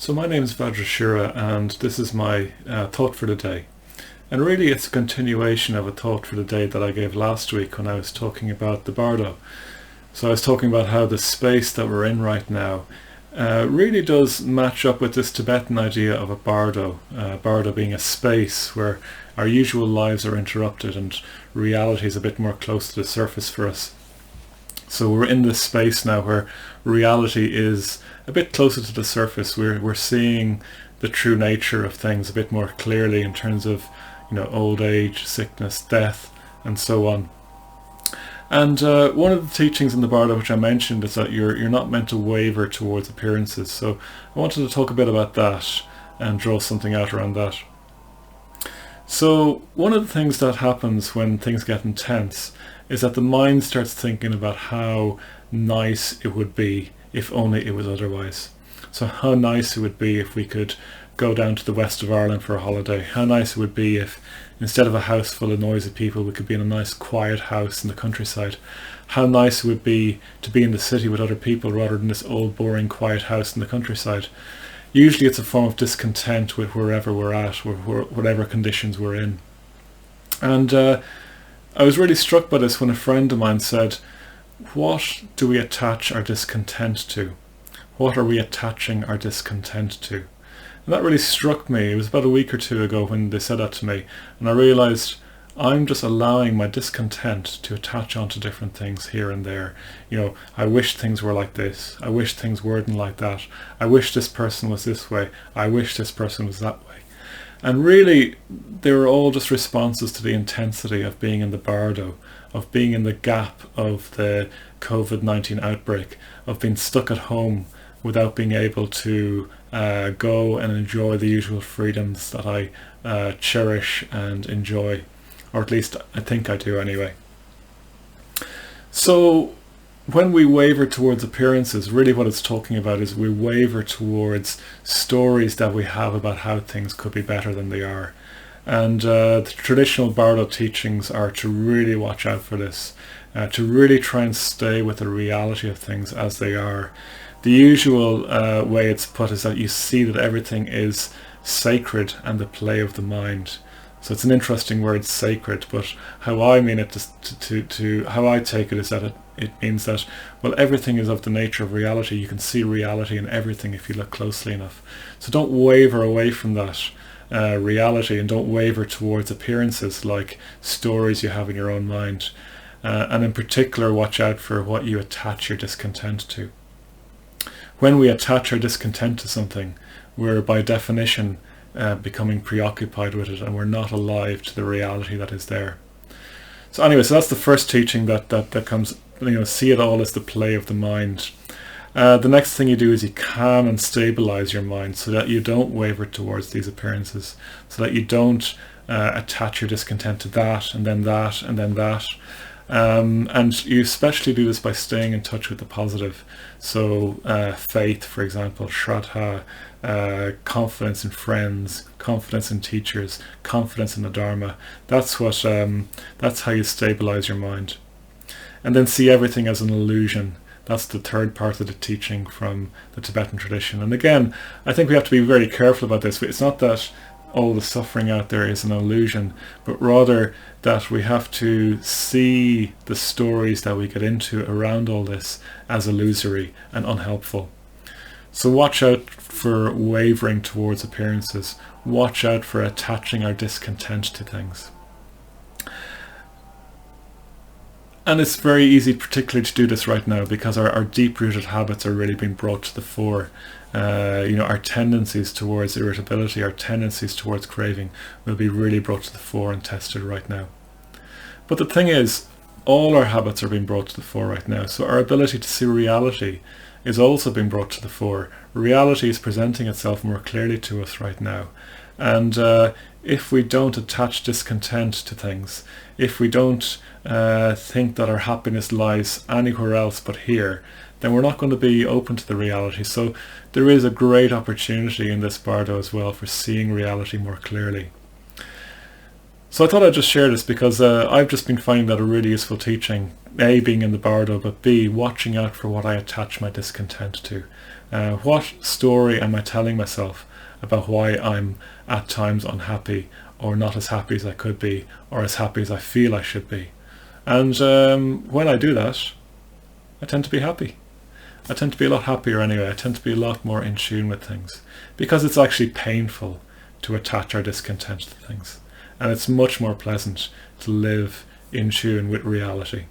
So my name is Vajrashura, and this is my thought for the day. And really it's a continuation of a thought for the day that I gave last week when I was talking about the bardo. So I was talking about how the space that we're in right now really does match up with this Tibetan idea of a bardo. Bardo being a space where our usual lives are interrupted and reality is a bit more close to the surface for us. So we're in this space now where reality is a bit closer to the surface. We're seeing the true nature of things a bit more clearly in terms of, old age, sickness, death, and so on. And one of the teachings in the Bardo which I mentioned is that you're not meant to waver towards appearances. So I wanted to talk a bit about that and draw something out around that. So one of the things that happens when things get intense is that the mind starts thinking about how nice it would be if only it was otherwise. So how nice it would be if we could go down to the west of Ireland for a holiday. How nice it would be if instead of a house full of noisy people we could be in a nice quiet house in the countryside. How nice it would be to be in the city with other people rather than this old boring quiet house in the countryside. Usually it's a form of discontent with wherever we're at, or whatever conditions we're in. And I was really struck by this when a friend of mine said, what do we attach our discontent to? What are we attaching our discontent to? And that really struck me. It was about a week or two ago when they said that to me, and I realised I'm just allowing my discontent to attach onto different things here and there. I wish things were like this. I wish things weren't like that. I wish this person was this way. I wish this person was that way. And really, they were all just responses to the intensity of being in the bardo, of being in the gap of the COVID-19 outbreak, of being stuck at home without being able to go and enjoy the usual freedoms that I cherish and enjoy, or at least I think I do anyway. So when we waver towards appearances, really what it's talking about is we waver towards stories that we have about how things could be better than they are. And the traditional bardo teachings are to really watch out for this, to really try and stay with the reality of things as they are. The usual way it's put is that you see that everything is sacred and the play of the mind. So it's an interesting word, sacred, but how I mean it to how I take it is that it means that, well, everything is of the nature of reality. You can see reality in everything if you look closely enough. So don't waver away from that reality, and don't waver towards appearances like stories you have in your own mind. And in particular, watch out for what you attach your discontent to. When we attach our discontent to something, we're by definition becoming preoccupied with it, and we're not alive to the reality that is there. So anyway, so that's the first teaching that comes, see it all as the play of the mind. The next thing you do is you calm and stabilize your mind so that you don't waver towards these appearances, so that you don't attach your discontent to that and then that and then that. And you especially do this by staying in touch with the positive. So faith, for example, shraddha, confidence in friends, confidence in teachers, confidence in the Dharma. That's how you stabilize your mind. And then see everything as an illusion. That's the third part of the teaching from the Tibetan tradition. And again, I think we have to be very careful about this. It's not that all the suffering out there is an illusion, but rather that we have to see the stories that we get into around all this as illusory and unhelpful. So watch out for wavering towards appearances. Watch out for attaching our discontent to things. And it's very easy particularly to do this right now because our deep-rooted habits are really being brought to the fore. Our tendencies towards irritability, our tendencies towards craving will be really brought to the fore and tested right now. But the thing is, all our habits are being brought to the fore right now, so our ability to see reality is also being brought to the fore. Reality is presenting itself more clearly to us right now. And if we don't attach discontent to things, if we don't think that our happiness lies anywhere else but here, then we're not going to be open to the reality. So there is a great opportunity in this bardo as well for seeing reality more clearly. So I thought I'd just share this because I've just been finding that a really useful teaching, A, being in the bardo, but B, watching out for what I attach my discontent to. What story am I telling myself about why I'm at times unhappy, or not as happy as I could be, or as happy as I feel I should be? And when I do that, I tend to be happy. I tend to be a lot happier anyway. I tend to be a lot more in tune with things, because it's actually painful to attach our discontent to things, and it's much more pleasant to live in tune with reality.